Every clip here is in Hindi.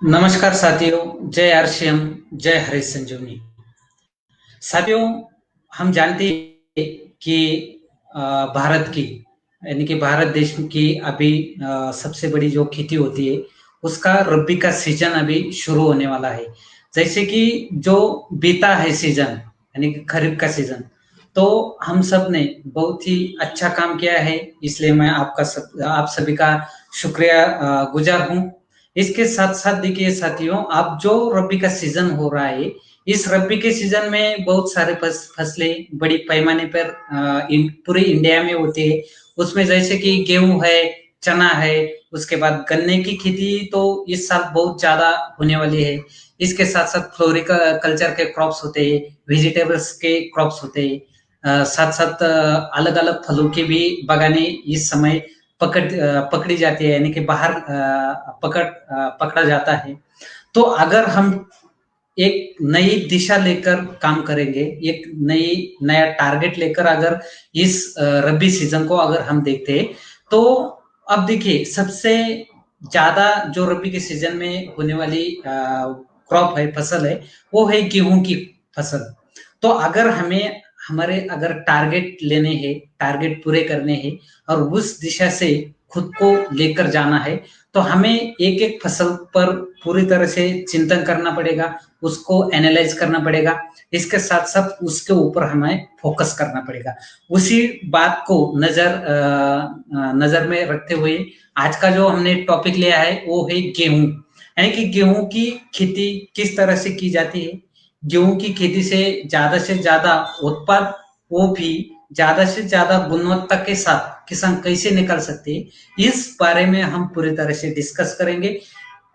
नमस्कार साथियों, जय आरसीएम, जय हरीश संजीवनी। साथियों, हम जानते हैं कि अ, भारत की यानी कि भारत देश की अभी सबसे बड़ी जो खेती होती है, उसका रब्बी का सीजन अभी शुरू होने वाला है। जैसे कि जो बीता है सीजन यानी कि खरीफ का सीजन, तो हम सब ने बहुत ही अच्छा काम किया है, इसलिए मैं आप सभी का शुक्रिया गुजार हूँ। इसके साथ-साथ देखिए साथियों, अब जो रब्बी का सीजन हो रहा है, इस रब्बी के सीजन में बहुत सारे फसलें बड़ी पैमाने पर पूरे इंडिया में होती है। उसमें जैसे कि गेहूँ है, चना है, उसके बाद गन्ने की खेती तो इस साल बहुत ज़्यादा होने वाली है। इसके साथ-साथ कल्चर के क्रॉप्स होते हैं, वेजिटेबल्स के क्रॉप्स होते हैं। साथ-साथ अलग-अलग फलों की भी बागानें इस समय पकड़ी जाती है, यानी कि बाहर पकड़ा जाता है। तो अगर हम एक नई दिशा लेकर काम करेंगे, एक नया टारगेट लेकर अगर इस रबी सीजन को अगर हम देखते हैं, तो अब देखिए सबसे ज़्यादा जो रबी के सीजन में होने वाली क्रॉप है, फसल है, वो है गेहूँ की फसल। तो अगर हमें हमारे अगर टारगेट लेने हैं, टारगेट पूरे करने हैं और उस दिशा से खुद को लेकर जाना है, तो हमें एक-एक फसल पर पूरी तरह से चिंतन करना पड़ेगा, उसको एनालाइज़ करना पड़ेगा। इसके साथ-साथ उसके ऊपर हमें फ़ोकस करना पड़ेगा। उसी बात को नज़र में रखते हुए आज का जो हमने टॉपिक लिया है वो है गेहूँ। यानी कि गेहूँ की खेती किस तरह से की जाती है? गेहूँ की खेती से ज़्यादा उत्पाद, वो भी ज़्यादा से ज़्यादा गुणवत्ता के साथ किसान कैसे निकाल सकते हैं, इस बारे में हम पूरी तरह से डिस्कस करेंगे।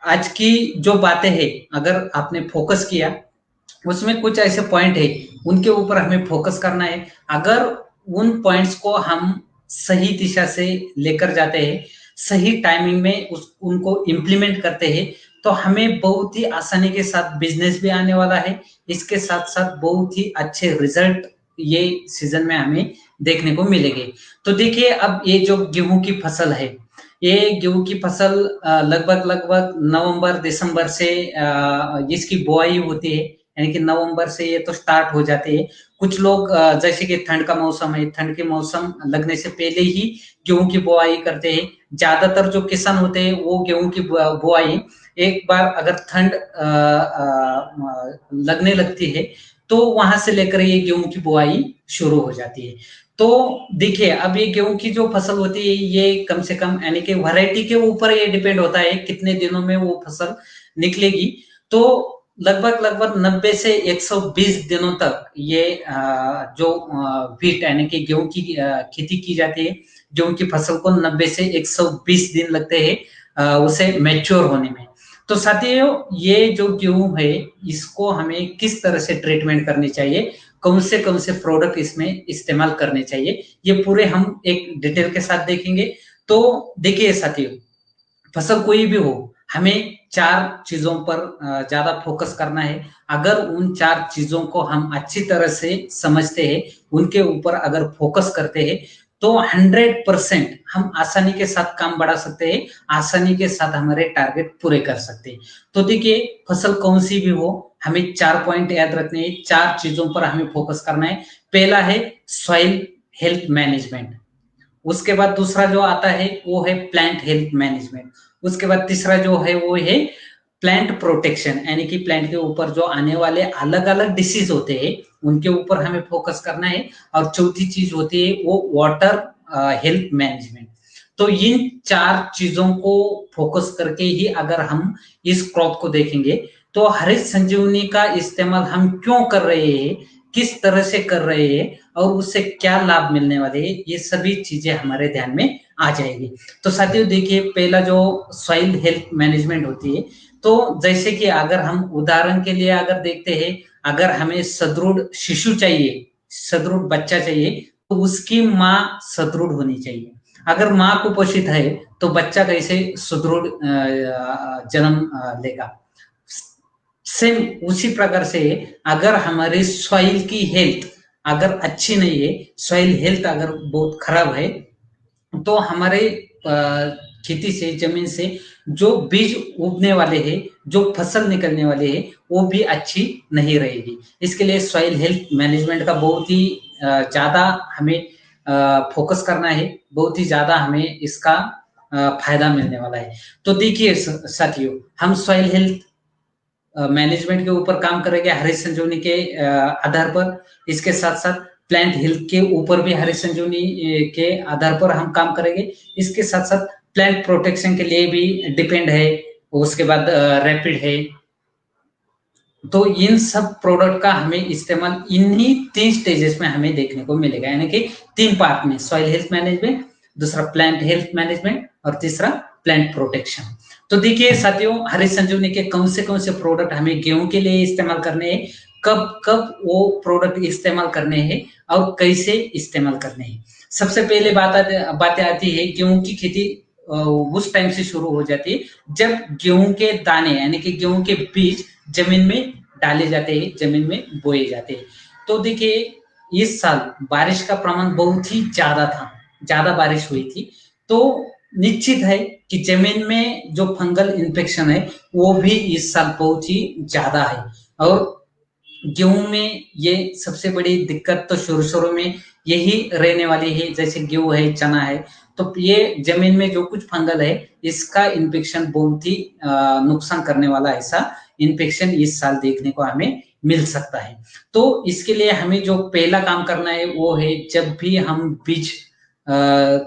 आज की जो बातें हैं, अगर आपने फ़ोकस किया, उसमें कुछ ऐसे पॉइंट है, उनके ऊपर हमें फ़ोकस करना है। अगर उन पॉइंट्स को हम सही दिशा से लेकर जाते हैं, सही टाइमिंग में उनको इम्प्लीमेंट करते हैं, तो हमें बहुत ही आसानी के साथ बिज़नेस भी आने वाला है। इसके साथ-साथ बहुत ही अच्छे रिज़ल्ट ये सीज़न में हमें देखने को मिलेंगे। तो देखिए, अब ये जो गेहूँ की फसल है, ये गेहूँ की फसल लगभग-लगभग नवंबर-दिसंबर से इसकी बुआई होती है, यानी कि नवंबर से ये तो स्टार्ट हो जाते हैं। कुछ लोग जैसे कि ठंड का मौसम है, ठंड के मौसम लगने से पहले ही गेहूँ की बुआई करते हैं। ज़्यादातर जो किसान होते हैं, वो गेहूँ की बुआई एक बार अगर ठंड लगने लगती है, तो वहाँ से लेकर ये गेहूँ की बुआई शुरू हो जाती है। तो देखिए, अब ये गेहूँ की जो फसल होती है, ये कम से कम यानी कि वैरायटी के ऊपर ये डिपेंड होता है, कितने दिनों में वो फसल निकलेगी। तो लगभग-लगभग 90 से 120 दिनों तक ये जो व्हीट यानी कि गेहूँ की खेती की जाती है, गेहूँ की फसल को 90 से 120 दिन लगते हैं उसे मैच्योर होने में। तो साथियों, ये जो गेहूँ है, इसको हमें किस तरह से ट्रीटमेंट करनी चाहिए, कौन से प्रोडक्ट इसमें इस्तेमाल करने चाहिए, ये पूरे हम एक डिटेल के साथ देखेंगे। तो देखिए साथियों, फसल कोई भी हो, हमें 4 चीज़ों पर ज़्यादा फ़ोकस करना है। अगर उन 4 चीज़ों को हम अच्छी तरह से समझते हैं, उनके ऊपर अगर फ़ोकस करते हैं, तो 100% हम आसानी के साथ काम बढ़ा सकते हैं, आसानी के साथ हमारे टारगेट पूरे कर सकते हैं। तो देखिए, फसल कौन-सी भी हो, हमें 4 पॉइंट याद रखने हैं, 4 चीज़ों पर हमें फ़ोकस करना है। पहला है सॉइल हेल्थ मैनेजमेंट। उसके बाद दूसरा जो आता है वो है प्लांट हेल्थ मैनेजमेंट। उसके बाद तीसरा जो है वो है प्लांट प्रोटेक्शन, यानी कि प्लांट के ऊपर जो आने वाले अलग-अलग डिसीज़ होते हैं, उनके ऊपर हमें फ़ोकस करना है। और चौथी चीज़ होती है वो वाटर हेल्थ मैनेजमेंट। तो इन 4 चीज़ों को फ़ोकस करके ही अगर हम इस क्रॉप को देखेंगे, तो हरित संजीवनी का इस्तेमाल हम क्यों कर रहे हैं, किस तरह से कर रहे हैं और उससे क्या लाभ मिलने वाले हैं, ये सभी चीज़ें हमारे ध्यान में आ जाएगी। तो साथियों देखिए, पहला जो सॉइल हेल्थ मैनेजमेंट होती है, तो जैसे कि अगर हम उदाहरण के लिए अगर देखते हैं, अगर हमें सुदृढ़ शिशु चाहिए, सुदृढ़ बच्चा चाहिए, तो उसकी माँ सुदृढ़ होनी चाहिए। अगर माँ कुपोषित है, तो बच्चा कैसे सुदृढ़ जन्म लेगा। सेम उसी प्रकार से अगर हमारे सॉइल की हेल्थ अगर अच्छी नहीं है, सॉइल हेल्थ अगर बहुत खराब है, तो हमारे खेती से, जमीन से जो बीज उगने वाले हैं, जो फसल निकलने वाले हैं, वो भी अच्छी नहीं रहेगी। इसके लिए सॉइल हेल्थ मैनेजमेंट का बहुत ही ज़्यादा हमें फोकस करना है, बहुत ही ज़्यादा हमें इसका फायदा मिलने वाला है। तो देखिए साथियों, हम सॉइल हेल्थ मैनेजमेंट के ऊपर काम करेंगे हरीश संजीवनी के आधार पर। इसके साथ साथ प्लांट हेल्थ के ऊपर भी हरीश संजीवनी के आधार पर हम काम करेंगे। इसके साथ साथ प्लांट प्रोटेक्शन के लिए भी डिपेंड है, उसके बाद रैपिड है। तो इन सब प्रोडक्ट का हमें इस्तेमाल इन्हीं 3 स्टेजेस में हमें देखने को मिलेगा, यानी कि 3 पार्ट में, सॉइल हेल्थ मैनेजमेंट, दूसरा प्लांट हेल्थ मैनेजमेंट और तीसरा प्लांट प्रोटेक्शन। तो देखिए साथियों, हरीश संजीवनी के कौन से प्रोडक्ट हमें गेहूं के लिए इस्तेमाल करने हैं, कब कब वो प्रोडक्ट इस्तेमाल करने हैं और कैसे इस्तेमाल करने हैं। सबसे पहले बातें आती है, गेहूं की खेती उस टाइम से शुरू हो जाती है जब गेहूं के दाने यानी कि गेहूं के बीज जमीन में डाले जाते हैं, जमीन में बोए जाते हैं। तो देखिए इस साल बारिश का प्रमाण बहुत ही ज्यादा था, ज्यादा बारिश हुई थी, तो निश्चित है कि जमीन में जो फंगल इन्फेक्शन है वो भी इस साल बहुत ही ज्यादा है। और गेहूं में ये सबसे बड़ी दिक्कत तो शुरू शुरू में यही रहने वाली है, जैसे गेहूं है, चना है, तो ये जमीन में जो कुछ फंगल है इसका इन्फेक्शन बहुत ही नुकसान करने वाला ऐसा इन्फेक्शन इस साल देखने को हमें मिल सकता है। तो इसके लिए हमें जो पहला काम करना है वो है, जब भी हम बीज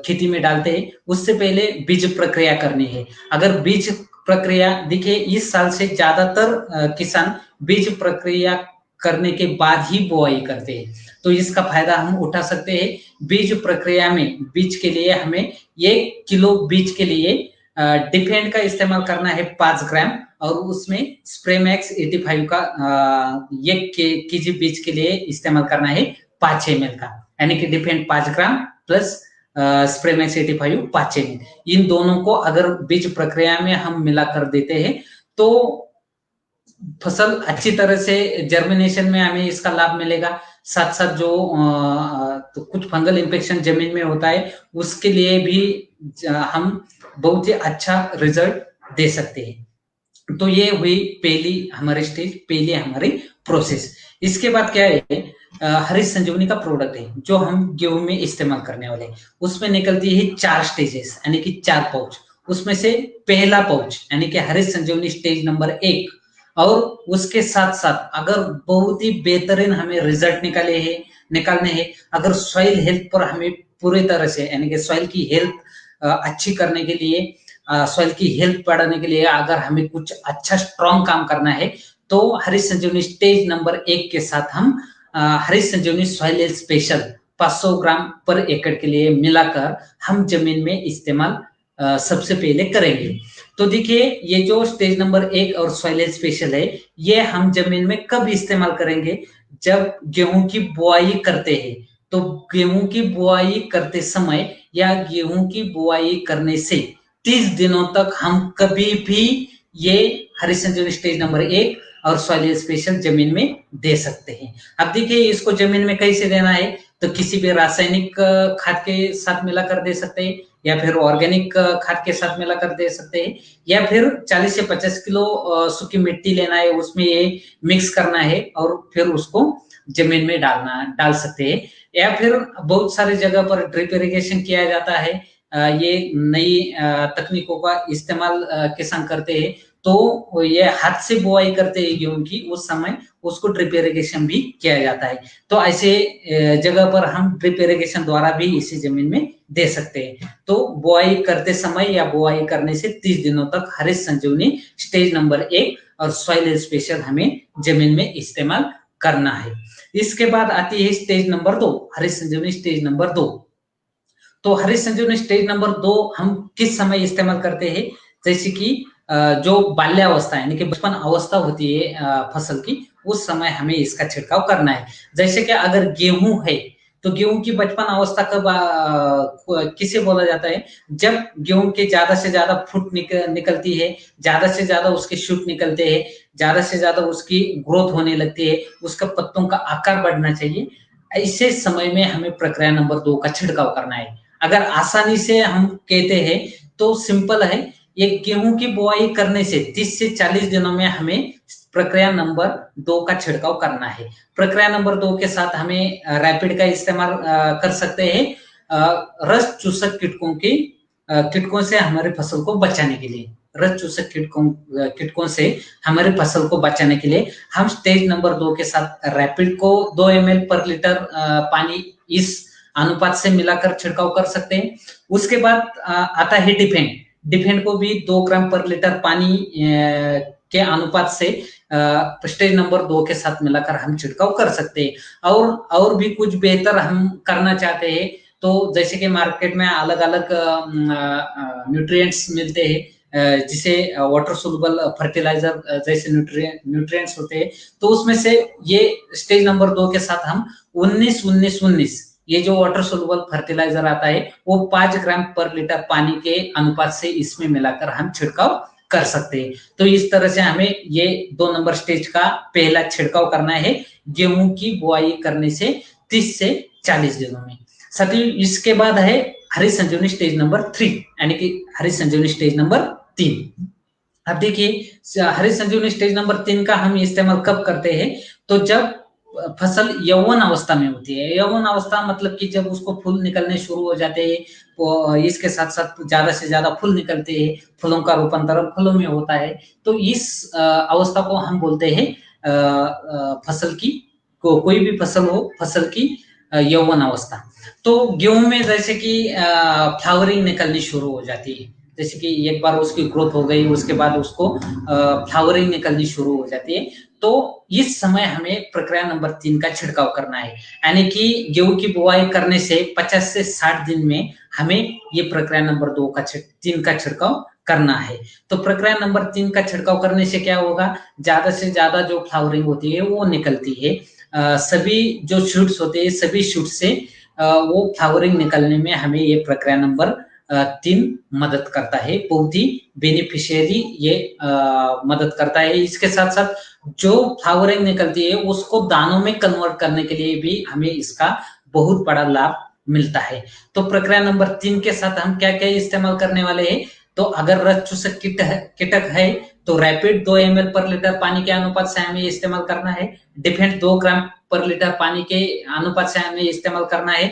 खेती में डालते हैं उससे पहले बीज प्रक्रिया करनी है। अगर बीज प्रक्रिया, देखिए इस साल से ज्यादातर किसान बीज प्रक्रिया करने के बाद ही बुआई करते हैं, तो इसका फायदा हम उठा सकते हैं। बीज प्रक्रिया में बीज के लिए हमें 1 किलो बीज के लिए डिफेंड का इस्तेमाल करना है 5 ग्राम, और उसमें स्प्रेमैक्स 85 का 1 केजी बीज के लिए इस्तेमाल करना है 5 ml का, यानी कि defend 5 gram plus Spraymax 85 5 ml। इन दोनों को अगर बीज प्रक्रिया में हम मिला कर देते हैं तो फसल अच्छी तरह से जर्मिनेशन में हमें इसका लाभ मिलेगा। साथ साथ जो तो कुछ फंगल इन्फेक्शन जमीन में होता है उसके लिए भी हम बहुत ही अच्छा रिजल्ट दे सकते हैं। तो ये हुई पहली हमारी स्टेज, पहली हमारी प्रोसेस। इसके बाद क्या है, हरीश संजीवनी का प्रोडक्ट है जो हम गेहूं में इस्तेमाल करने वाले हैं, उसमें निकलती है 4 स्टेजेस यानी कि 4 पाउच। उसमें से पहला पाउच यानी कि हरीश संजीवनी स्टेज नंबर 1, और उसके साथ साथ अगर बहुत ही बेहतरीन हमें रिजल्ट निकालने हैं, अगर सॉइल हेल्थ पर हमें पूरी तरह से यानी कि सॉइल की हेल्थ अच्छी करने के लिए, सॉइल की हेल्थ बढ़ाने के लिए अगर हमें कुछ अच्छा स्ट्रॉन्ग काम करना है, तो हरीश संजीवनी स्टेज नंबर 1 के साथ हम हरीश संजीवनी सॉइल हेल्थ स्पेशल 500 ग्राम पर एकड़ के लिए मिलाकर हम जमीन में इस्तेमाल सबसे पहले करेंगे। तो देखिए ये जो स्टेज नंबर 1 और सॉइल हेल्थ स्पेशल है, ये हम जमीन में कब इस्तेमाल करेंगे, जब गेहूं की बुआई करते हैं। तो गेहूं की बुआई करते समय या गेहूं की बुआई करने से 30 दिनों तक हम कभी भी ये हरीश संजीवनी स्टेज नंबर 1 और सॉइल हेल्थ स्पेशल जमीन में दे सकते हैं। अब देखिए इसको जमीन में कैसे देना है, तो किसी भी रासायनिक खाद के साथ मिलाकर दे सकते हैं, या फिर ऑर्गेनिक खाद के साथ मिलाकर दे सकते हैं, या फिर 40 से 50 किलो सूखी मिट्टी लेना है, उसमें ये मिक्स करना है और फिर उसको जमीन में डाल सकते हैं। या फिर बहुत सारी जगह पर ड्रिप इरिगेशन किया जाता है, ये नई तकनीकों का इस्तेमाल किसान करते हैं, तो ये हाथ से बुआई करते हैं गेहूं की, उस समय उसको ड्रिप इरिगेशन भी किया जाता है। तो ऐसे जगह पर हम ड्रिप इरिगेशन द्वारा भी इसी जमीन में दे सकते हैं। तो बुआई करते समय या बुआई करने से 30 दिनों तक हरीश संजीवनी स्टेज नंबर 1 और सॉइल हेल्थ स्पेशल हमें जमीन में इस्तेमाल करना है। इसके बाद आती है स्टेज नंबर 2, हरीश संजीवनी स्टेज नंबर 2। तो हरीश संजीवनी स्टेज नंबर 2 हम किस समय इस्तेमाल करते हैं, जैसे कि जो बाल्यावस्था यानी कि बचपन अवस्था होती है फसल की, उस समय हमें इसका छिड़काव करना है। जैसे कि अगर गेहूं है तो गेहूं की बचपन अवस्था कब किसे बोला जाता है, जब गेहूं के ज्यादा से ज्यादा फुट निकलती है, ज्यादा से ज्यादा उसके शूट निकलते हैं, ज्यादा से ज्यादा उसकी ग्रोथ होने लगती है, उसका पत्तों का आकार बढ़ना चाहिए। ऐसे समय में हमें प्रक्रिया नंबर 2 का छिड़काव करना है। अगर आसानी से हम कहते हैं तो सिंपल है, ये गेहूं की बुआई करने से 30 से 40 दिनों में हमें प्रक्रिया नंबर 2 का छिड़काव करना है। प्रक्रिया नंबर 2 के साथ हमें रैपिड का इस्तेमाल कर सकते हैं रस चूसक कीटकों से हमारी फसल को बचाने के लिए। रस चूसक कीटकों से हमारी फसल को बचाने के लिए हम स्टेज नंबर 2 के साथ रैपिड को 2 ml पर लीटर पानी इस अनुपात से मिलाकर छिड़काव कर सकते हैं। उसके बाद आता है डिफेंड को भी 2 ग्राम पर लीटर पानी के अनुपात से स्टेज नंबर 2 के साथ मिलाकर हम छिड़काव कर सकते हैं। और भी कुछ बेहतर हम करना चाहते हैं तो जैसे कि मार्केट में अलग अलग न्यूट्रिएंट्स मिलते हैं जिसे वाटर सोल्युबल फर्टिलाइजर जैसे न्यूट्रिएंट्स होते हैं, तो उसमें से ये स्टेज नंबर 2 के साथ हम 19-19-19 ये जो वाटर सोल्युबल फर्टिलाइजर आता है वो 5 ग्राम पर लीटर पानी के अनुपात से इसमें मिलाकर हम छिड़काव कर सकते हैं। तो इस तरह से हमें ये 2 नंबर स्टेज का पहला छिड़काव करना है गेहूं की बुआई करने से 30 से 40 दिनों में। साथियों इसके बाद है हरी संजीवनी स्टेज नंबर 3 यानी कि हरी संजीवनी स्टेज नंबर 3। अब देखिए हरी संजीवनी स्टेज नंबर 3 का हम इस्तेमाल कब करते हैं, तो जब फसल यौवन अवस्था में होती है। यौवन अवस्था मतलब कि जब उसको फूल निकलने शुरू हो जाते हैं, तो इसके साथ साथ ज्यादा से ज्यादा फूल निकलते हैं, फूलों का रूपांतरण फलों में होता है, तो इस अवस्था को हम बोलते हैं फसल की कोई भी फसल हो, फसल की यौवन अवस्था। तो गेहूं में जैसे कि फ्लावरिंग निकलनी शुरू हो जाती है, जैसे कि एक बार उसकी ग्रोथ हो गई उसके बाद उसको फ्लावरिंग निकलनी शुरू हो जाती है, तो इस समय हमें प्रक्रिया नंबर 3 का छिड़काव करना है। यानी कि गेहूं की बुआई करने से 50 से 60 दिन में हमें ये प्रक्रिया नंबर 3 का छिड़काव करना है। तो प्रक्रिया नंबर 3 का छिड़काव करने से क्या होगा, ज्यादा से ज्यादा जो फ्लावरिंग होती है वो निकलती है। सभी जो शूट्स होते हैं सभी शूट से वो फ्लावरिंग निकलने में हमें ये प्रक्रिया नंबर 3 मदद करता है, बहुत ही बेनिफिशियरी ये मदद करता है। इसके साथ साथ जो फ्लावरिंग निकलती है उसको दानों में कन्वर्ट करने के लिए भी हमें इसका बहुत बड़ा लाभ मिलता है। तो प्रक्रिया नंबर 3 के साथ हम क्या क्या इस्तेमाल करने वाले हैं, तो अगर रस चूसक कीटक है तो रैपिड 2 ml पर लीटर पानी के अनुपात से हमें इस्तेमाल करना है। डिफेंड 2 ग्राम पर लीटर पानी के अनुपात से हमें इस्तेमाल करना है।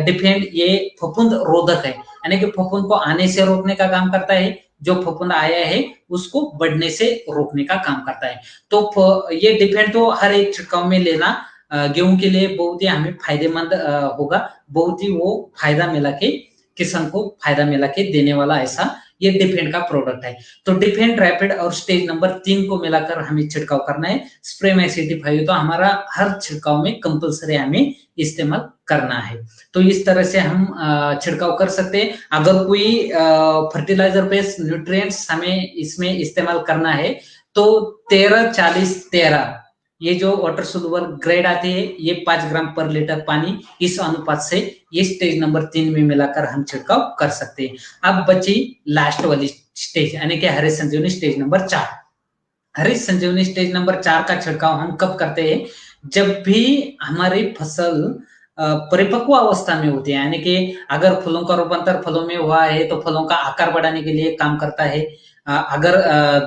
डिफेंड ये फफूंद रोधक है, यानी कि फफूंद को आने से रोकने का काम करता है, जो फफूंद आया है उसको बढ़ने से रोकने का काम करता है। तो ये डिफेंड तो हर एक छिड़काव में लेना गेहूं के लिए बहुत ही हमें फायदेमंद होगा, बहुत ही वो फायदा मिला के किसान को फायदा मिला के देने वाला ऐसा ये डिफेंड का प्रोडक्ट है। तो डिफेंड रैपिड और स्टेज नंबर 3 को मिलाकर हमें छिड़काव करना है। स्प्रे मैक्स 85 तो हमारा हर छिड़काव में कंपलसरी हमें इस्तेमाल करना है। तो इस तरह से हम छिड़काव कर सकते हैं। अगर कोई फर्टिलाइजर बेस्ड न्यूट्रिएंट्स हमें इसमें इस्तेमाल करना है तो 13-40-13 ये जो वाटर सोल्युबल ग्रेड आती है ये 5 ग्राम पर लीटर पानी इस अनुपात से ये स्टेज नंबर 3 में मिलाकर हम छिड़काव कर सकते हैं। अब बची लास्ट वाली स्टेज यानी कि हरी संजीवनी स्टेज नंबर 4। हरी संजीवनी स्टेज नंबर 4 का छिड़काव हम कब करते हैं, जब भी हमारी फसल परिपक्व अवस्था में होती है, यानी कि अगर फूलों का रूपांतर फलों में हुआ है तो फलों का आकार बढ़ाने के लिए काम करता है। अगर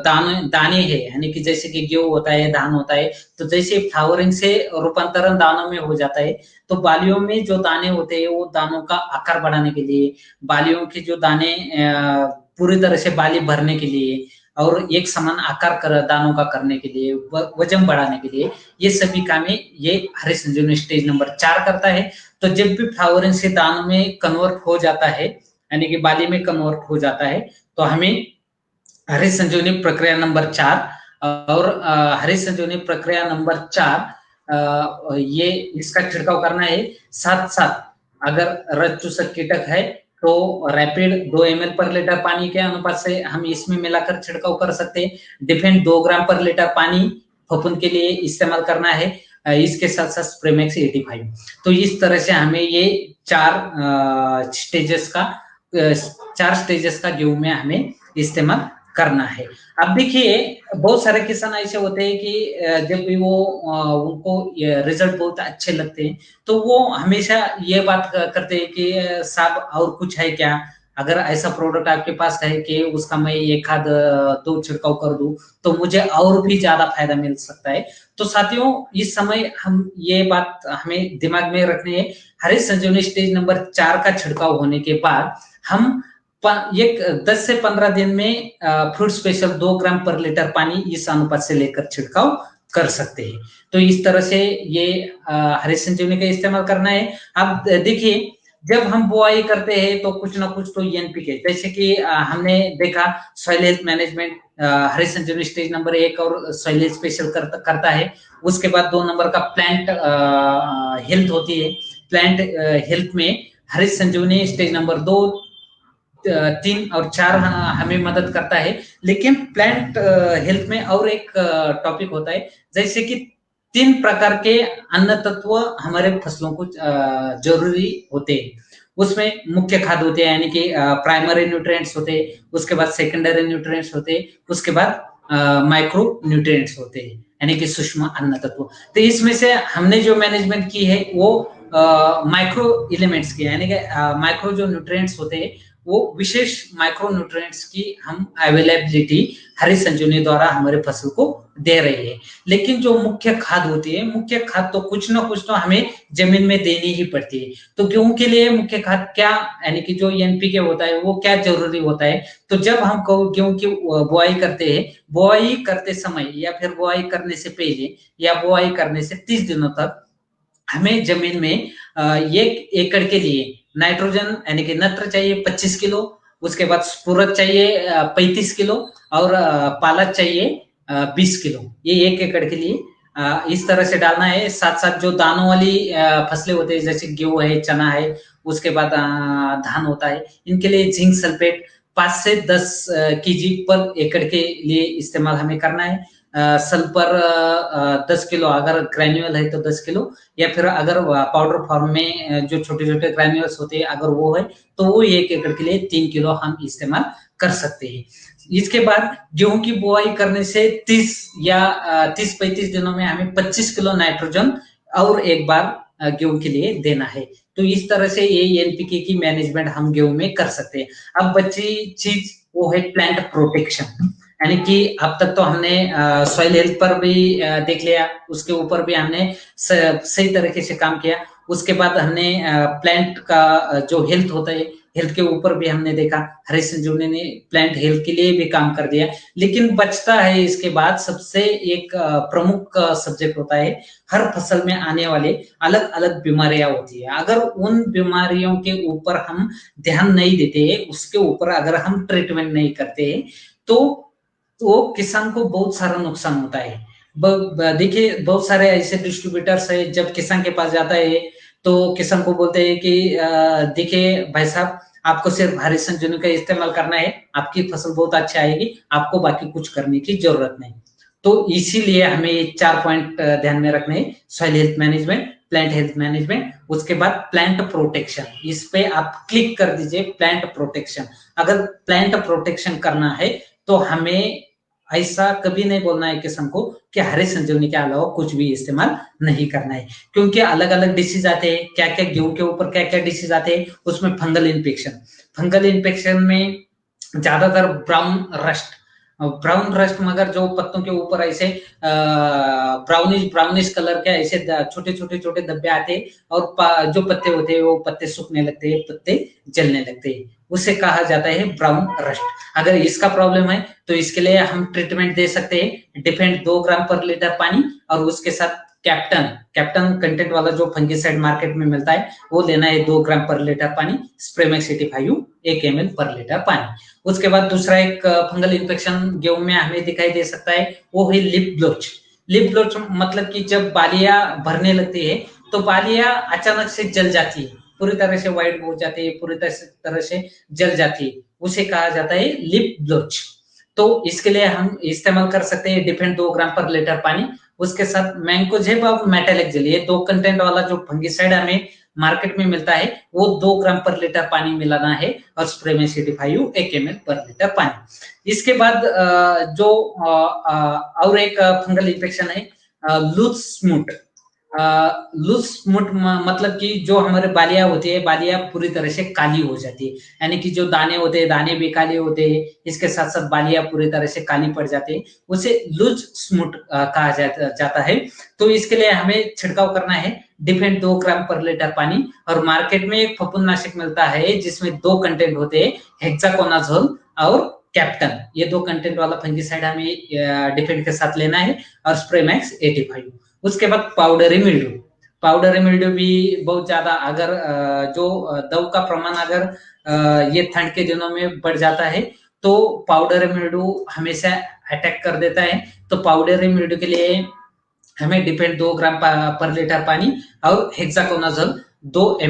दाने है यानी कि जैसे कि गेहूं होता है धान होता है, तो जैसे फ्लावरिंग से रूपांतरण दानों में हो जाता है, तो बालियों में जो दाने होते हैं वो दानों का आकार बढ़ाने के लिए, बालियों के जो दाने पूरी तरह से बाली भरने के लिए और एक समान आकार कर दानों का करने के लिए, वजन बढ़ाने के लिए, ये सभी कामें ये हरी संजीवनी स्टेज नंबर 4 करता है। तो जब भी फ्लावरिंग से दानों में कन्वर्ट हो जाता है यानी कि बाली में कन्वर्ट हो जाता है, तो हमें हरी संजीवनी प्रक्रिया नंबर 4 और हरी संजीवनी प्रक्रिया नंबर 4 ये इसका छिड़काव करना है। साथ साथ अगर रस चूसक कीटक है तो रैपिड 2 ml पर लीटर पानी के अनुपात से हम इसमें मिलाकर छिड़काव कर सकते हैं। डिफेंड 2 ग्राम पर लीटर पानी फफूंद के लिए इस्तेमाल करना है। इसके साथ साथ स्प्रेमैक्स 85। तो इस तरह से हमें ये 4 स्टेजेस का गेहूं में हमें इस्तेमाल करना है। अब देखिए बहुत सारे किसान ऐसे होते हैं कि जब भी वो उनको रिजल्ट बहुत अच्छे लगते हैं तो वो हमेशा ये बात करते हैं कि साहब और कुछ है क्या, अगर ऐसा प्रोडक्ट आपके पास है कि उसका मैं एक खाद दो छिड़काव कर दूं तो मुझे और भी ज्यादा फायदा मिल सकता है। तो साथियों इस समय हम ये बात हमें दिमाग में रखनी है, हरी संजीवनी स्टेज नंबर 4 का छिड़काव होने के बाद हम एक 10 से 15 दिन में फ्रूट स्पेशल 2 ग्राम पर लीटर पानी इस अनुपात से लेकर छिड़काव कर सकते हैं। तो इस तरह से ये हरी संजीवनी का इस्तेमाल करना है। अब देखिए जब हम बुआई करते हैं तो कुछ ना कुछ तो एनपीके, जैसे कि हमने देखा सॉइल हेल्थ मैनेजमेंट हरी संजीवनी स्टेज नंबर 1 और सॉइल हेल्थ स्पेशल करता है। उसके बाद 2 नंबर का प्लांट हेल्थ होती है। प्लांट हेल्थ में हरी संजीवनी स्टेज नंबर 2, 3 और 4 हमें मदद करता है। लेकिन प्लांट हेल्थ में और एक टॉपिक होता है, जैसे कि 3 प्रकार के अन्न तत्व हमारे फसलों को जरूरी होते हैं। उसमें मुख्य खाद होते हैं, यानी कि प्राइमरी न्यूट्रिएंट्स होते हैं, उसके बाद सेकेंडरी न्यूट्रिएंट्स होते हैं, उसके बाद माइक्रो न्यूट्रिएंट्स होते हैं, यानी कि सूक्ष्म अन्न तत्व। तो इसमें से हमने जो मैनेजमेंट की है वो माइक्रो एलिमेंट्स की, यानी कि माइक्रो जो न्यूट्रिएंट्स होते हैं वो विशेष माइक्रो न्यूट्रिएंट्स की हम अवेलेबिलिटी हरी संजीवनी द्वारा हमारे फसल को दे रही है। लेकिन जो मुख्य खाद होती है, मुख्य खाद तो कुछ ना कुछ तो हमें जमीन में देनी ही पड़ती है। तो गेहूं के लिए मुख्य खाद क्या, यानी कि जो एनपीके होता है वो क्या जरूरी होता है। तो जब हम गेहूं की बुआई करते हैं, बुआई करते समय या फिर बुआई करने से पहले या बुआई करने से 30 दिनों तक हमें जमीन में 1 एकड़ के लिए नाइट्रोजन यानी कि नत्र चाहिए 25 किलो, उसके बाद स्फुरद चाहिए 35 किलो और पालक चाहिए 20 किलो, ये 1 एकड़ के लिए इस तरह से डालना है। साथ साथ जो दानों वाली फसलें होते हैं जैसे गेहूं है, चना है, उसके बाद धान होता है, इनके लिए जिंक सल्फेट 5 से 10 केजी पर एकड़ के लिए इस्तेमाल हमें करना है। सल्फर 10 किलो, अगर ग्रैन्युअल है तो 10 किलो, या फिर अगर पाउडर फॉर्म में जो छोटे छोटे ग्रैन्युअल्स होते हैं अगर वो है तो वो 1 एकड़ के लिए 3 किलो हम इस्तेमाल कर सकते हैं। इसके बाद गेहूं की बुआई करने से 30-35 दिनों में हमें 25 किलो नाइट्रोजन और एक बार गेहूं के लिए देना है। तो इस तरह से ये एनपीके की मैनेजमेंट हम गेहूं में कर सकते हैं। अब बची चीज वो है प्लांट प्रोटेक्शन, यानी कि अब तक तो हमने सॉइल हेल्थ पर भी देख लिया, उसके ऊपर भी हमने सही तरीके से काम किया। उसके बाद हमने प्लांट का जो हेल्थ होता है, हेल्थ के ऊपर भी हमने देखा, हरी संजीवनी ने प्लांट हेल्थ के लिए भी काम कर दिया। लेकिन बचता है इसके बाद सबसे एक प्रमुख सब्जेक्ट होता है, हर फसल में आने वाले अलग अलग बीमारियां होती है। अगर उन बीमारियों के ऊपर हम ध्यान नहीं देते, उसके ऊपर अगर हम ट्रीटमेंट नहीं करते तो किसान को बहुत सारा नुकसान होता है। देखिए बहुत सारे ऐसे डिस्ट्रीब्यूटर्स है, जब किसान के पास जाता है तो किसान को बोलते हैं कि देखिए भाई साहब आपको सिर्फ हरी संजीवनी का इस्तेमाल करना है, आपकी फसल बहुत अच्छी आएगी, आपको बाकी कुछ करने की जरूरत नहीं। तो इसीलिए हमें ये 4 पॉइंट ध्यान में रखने हैं, soil health management, plant health management, उसके बाद प्लांट प्रोटेक्शन। इस पे आप क्लिक कर दीजिए, प्लांट प्रोटेक्शन। अगर प्लांट प्रोटेक्शन करना है तो हमें ऐसा कभी नहीं बोलना है किसान को कि हरी संजीवनी के अलावा कुछ भी इस्तेमाल नहीं करना है, क्योंकि अलग अलग डिसीज आते हैं। क्या क्या गेहूं के ऊपर क्या क्या डिसीज आते हैं, उसमें फंगल इन्फेक्शन में ज्यादातर ब्राउन रस्ट, मगर जो पत्तों के ऊपर ऐसे ब्राउनिश कलर के ऐसे छोटे छोटे छोटे धब्बे आते हैं, और जो पत्ते होते हैं वो पत्ते सूखने लगते हैं, पत्ते जलने लगते हैं, उसे कहा जाता है ब्राउन रस्ट। अगर इसका प्रॉब्लम है तो इसके लिए हम ट्रीटमेंट दे सकते हैं, डिफेंड 2 ग्राम पर लीटर पानी और उसके साथ कैप्टन कंटेंट वाला जो फंगिसाइड मार्केट में मिलता है वो लेना है 2 ग्राम पर लीटर पानी, स्प्रेमेक्स 85 1 ml पर लीटर पानी। उसके बाद दूसरा एक फंगल इन्फेक्शन गेहूं में हमें दिखाई दे सकता है, वो है लिप ब्लोच मतलब कि जब बालियां भरने लगती है तो बालियां अचानक से जल जाती है, पूरी तरह से व्हाइट हो जाती है, पूरी तरह से जल जाती है, उसे कहा जाता है लिप ब्लोच। तो इसके लिए हम इस्तेमाल कर सकते हैं डिफेंड 2 ग्राम पर लीटर पानी, उसके साथ मैंकोजेब और मेटालिक जेल, ये 2 कंटेंट वाला जो फंगिसाइड हमें मार्केट में मिलता है वो 2 ग्राम पर लीटर पानी मिलाना है और स्प्रे में CD5 1 ml पर लीटर पानी। इसके बाद जो और एक फंगल इन्फेक्शन है लूज स्मूट। लूज स्मूट मतलब कि जो हमारे बालियां होती है, बालियां पूरी तरह से काली हो जाती है, यानी कि जो दाने होते हैं दाने भी काले होते हैं, इसके साथ साथ बालियां पूरी तरह से काली पड़ जाती है, उसे लूज स्मूट कहा जाता है। तो इसके लिए हमें छिड़काव करना है डिफेंड 2 ग्राम पर लीटर पानी, और मार्केट में एक फफूंदनाशक मिलता है जिसमें 2 कंटेंट होते हैं, हेक्साकोनाजोल और कैप्टन। ये 2 कंटेंट वाला फंगिसाइड हमें डिफेंड के साथ लेना है, और स्प्रेमैक्स 85। उसके बाद पाउडरी मिल्ड्यू। पाउडरी मिल्ड्यू भी बहुत ज्यादा, अगर जो दवा का प्रमाण अगर ये ठंड के दिनों में बढ़ जाता है तो पाउडरी मिल्ड्यू हमेशा अटैक कर देता है। तो पाउडरी मिल्ड्यू के लिए हमें डिपेंड 2 ग्राम पर लीटर पानी और हेक्साकोनाजोल 1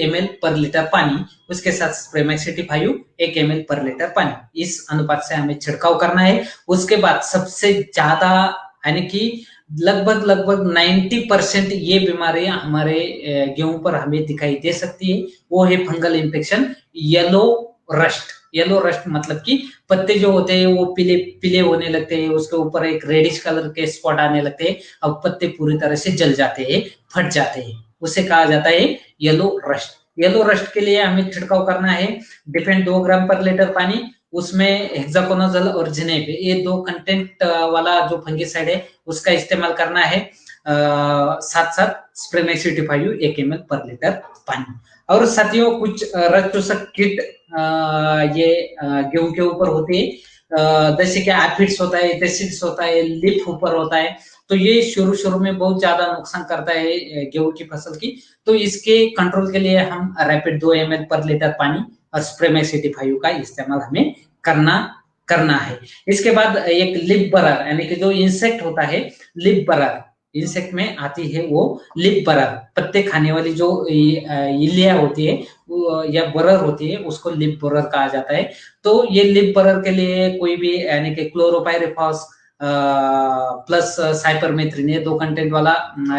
ml पर लीटर पानी, उसके साथ स्प्रेमैक्स 85 1 ml पर लीटर पानी, इस अनुपात से हमें छिड़काव करना है। उसके बाद सबसे ज्यादा यानी कि लगभग 90% ये बीमारियां हमारे गेहूं पर हमें दिखाई दे सकती है, वो है fungal infection yellow rust. Yellow rust मतलब कि पत्ते जो होते हैं वो पीले पीले होने लगते हैं, उसके ऊपर एक रेडिश कलर के स्पॉट आने लगते हैं, अब पत्ते पूरी तरह से जल जाते हैं, फट जाते हैं, उसे कहा जाता है येलो रस्ट। येलो रस्ट के लिए हमें छिड़काव करना है डिफेंड 2 ग्राम पर लीटर पानी, उसमें हेक्साकोनाजोल और जिनेब, ये 2 कंटेंट वाला जो फंगिसाइड है उसका इस्तेमाल करना है, साथ साथ स्प्रेमैक्स 85 1 ml पर लीटर पानी। और साथियों कुछ रक्त चूसक कीट ये गेहूं के ऊपर होते हैं, जैसे कि एफिड्स होता है, एसिड्स होता है, लिप ऊपर होता है, तो ये शुरू में बहुत ज्यादा नुकसान करता है गेहूं की फसल की। तो इसके कंट्रोल के लिए हम रैपिड 2 ml पर लीटर पानी और स्प्रेमैक्स 85 का इस्तेमाल हमें करना है। इसके बाद एक लिप बरर, यानी कि जो इंसेक्ट होता है लिप बरर, इंसेक्ट में आती है वो लिप बरर, पत्ते खाने वाली जो इल्लियां होती है या बरर होती है, उसको लिप बरर कहा जाता है। तो ये लिप बरर के लिए कोई भी यानी कि क्लोरोपाइरिफॉस प्लस साइपरमेथ्रिन, ये 2 कंटेंट वाला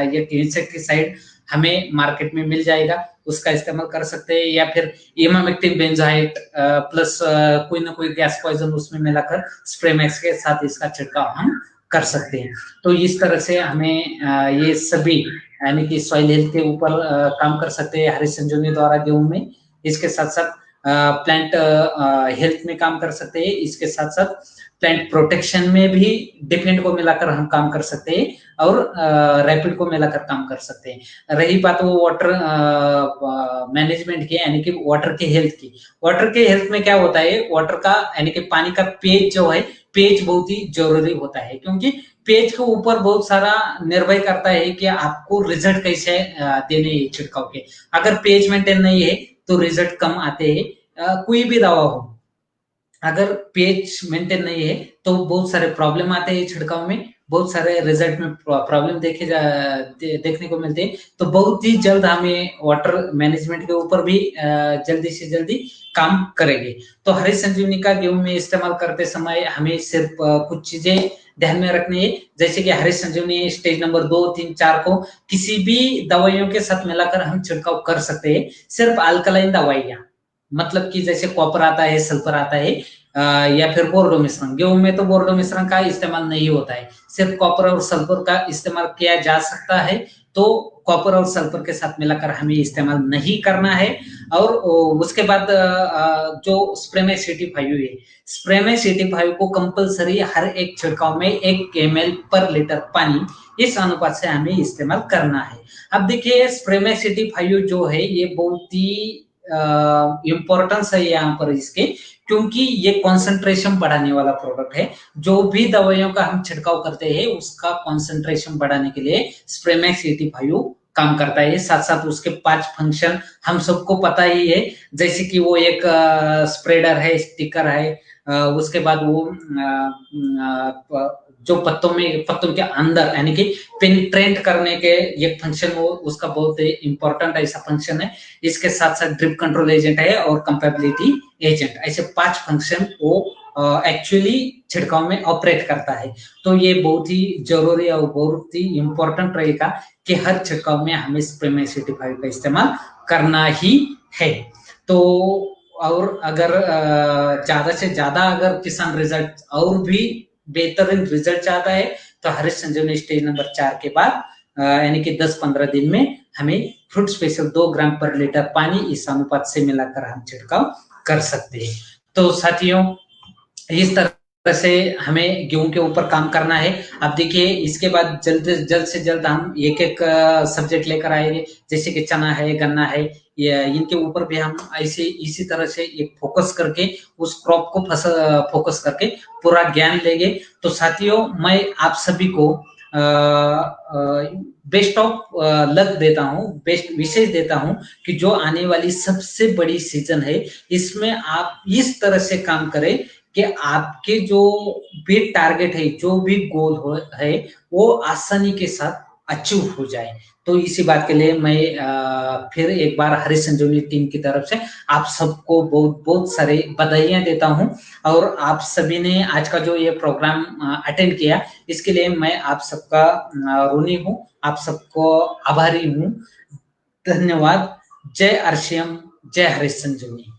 ये इंसेक्टिसाइड हमें मार्केट में मिल जाएगा, उसका इस्तेमाल कर सकते हैं, या फिर इमामेक्टिन बेंजाइट प्लस कोई ना कोई गैस पॉइजन उसमें मिलाकर स्प्रेमैक्स के साथ इसका छिड़काव हम कर सकते हैं। तो इस तरह से हमें ये सभी यानी कि सॉइल हेल्थ के ऊपर काम कर सकते हैं हरीश संजीवनी द्वारा गेहूं में। इसके साथ साथ प्लांट हेल्थ में काम कर सकते हैं, इसके साथ साथ प्लांट प्रोटेक्शन में भी डिफेंड को मिलाकर हम काम कर सकते हैं, और रैपिड को मिलाकर काम कर सकते हैं। रही बात वो वाटर मैनेजमेंट की, यानी कि वाटर के हेल्थ की, वाटर के हेल्थ में क्या होता है, वाटर का यानी कि पानी का पेज जो है, पेज बहुत ही जरूरी होता है, क्योंकि पेज के ऊपर बहुत सारा निर्भर करता है कि आपको रिजल्ट कैसे देने छिड़काव के। अगर पेज मेंटेन नहीं है तो रिजल्ट कम आते हैं। कोई भी दवा हो, अगर पेज मेंटेन नहीं है तो बहुत सारे प्रॉब्लम आते हैं छिड़काव में, बहुत सारे रिजल्ट में प्रॉब्लम देखने को मिलते हैं। तो बहुत ही जल्द हमें वाटर मैनेजमेंट के ऊपर भी जल्दी से जल्दी काम करेंगे। तो हरीश संजीवनी का गेहूं में इस्तेमाल करते समय हमें सिर्फ कुछ चीजें ध्यान में रखनी है, जैसे कि हरीश संजीवनी स्टेज नंबर 2, 3, 4 को किसी भी दवाइयों के साथ मिलाकर हम छिड़काव कर सकते हैं। सिर्फ अल्कलाइन दवाइयां, मतलब कि जैसे कॉपर आता है, सल्फर आता है, या फिर बोर्डो मिश्रण। गेहूं में तो बोर्डो मिश्रण का इस्तेमाल नहीं होता है, सिर्फ कॉपर और सल्फर का इस्तेमाल किया जा सकता है। तो कॉपर और सल्फर के साथ मिलाकर हमें इस्तेमाल नहीं करना है। और उसके बाद जो स्प्रेमैक्स 85 है, स्प्रेमैक्स 85 को कंपलसरी हर एक छिड़काव में 1 ml पर लीटर पानी, इस अनुपात से हमें इस्तेमाल करना है। अब देखिए स्प्रेमैक्स 85 जो है ये बहुत ही इम्पोर्टेंस है यहाँ पर इसके, क्योंकि ये कॉन्सेंट्रेशन बढ़ाने वाला प्रोडक्ट है। जो भी दवाइयों का हम छिड़काव करते हैं उसका कॉन्सेंट्रेशन बढ़ाने के लिए स्प्रेमैक्स 85 काम करता है। साथ साथ उसके 5 फंक्शन हम सबको पता ही है, जैसे कि वो एक स्प्रेडर है, स्टिकर है, उसके बाद वो जो पत्तों के अंदर यानी कि पेनिट्रेट करने के एक फंक्शन, वो उसका बहुत इंपॉर्टेंट ऐसा फंक्शन है। इसके साथ साथ ड्रिप कंट्रोल एजेंट है और कंपेबिलिटी एजेंट, ऐसे 5 फंक्शन वो एक्चुअली छिड़काव में ऑपरेट करता है। तो ये बहुत ही जरूरी और बहुत ही इंपॉर्टेंट रहेगा कि हर छिड़काव में हमें स्प्रे एसिडिफायर का इस्तेमाल करना ही है। तो और अगर ज्यादा से ज्यादा अगर किसान रिजल्ट और भी बेहतरीन रिजल्ट चाहता है तो हरीश संजीवनी स्टेज नंबर 4 के बाद यानी कि 10-15 दिन में हमें फ्रूट स्पेशल 2 ग्राम पर लीटर पानी इस अनुपात से मिलाकर हम छिड़काव कर सकते हैं। तो साथियों, इस तरह से हमें गेहूं के ऊपर काम करना है। अब देखिए, इसके बाद जल्द से जल्द हम एक एक सब्जेक्ट लेकर आएंगे, जैसे कि चना है, गन्ना है, ये इनके ऊपर भी हम ऐसे इसी तरह से एक फोकस करके उस क्रॉप को फोकस करके पूरा ज्ञान लेंगे। तो साथियों, मैं आप सभी को बेस्ट ऑफ लक देता हूँ, बेस्ट विशेष देता हूँ कि जो आने वाली सबसे बड़ी सीजन है, इसमें आप इस तरह से काम करें कि आपके जो भी टारगेट है, जो भी गोल है, वो आसानी के साथ अचीव हो जाए। तो इसी बात के लिए मैं फिर एक बार हरीश संजीवनी टीम की तरफ से आप सबको बहुत बहुत सारे बधाइयां देता हूं। और आप सभी ने आज का जो ये प्रोग्राम अटेंड किया, इसके लिए मैं आप सबका ऋणी हूं, आप सबको आभारी हूं। धन्यवाद। जय आरसीएम, जय हरीश संजीवनी।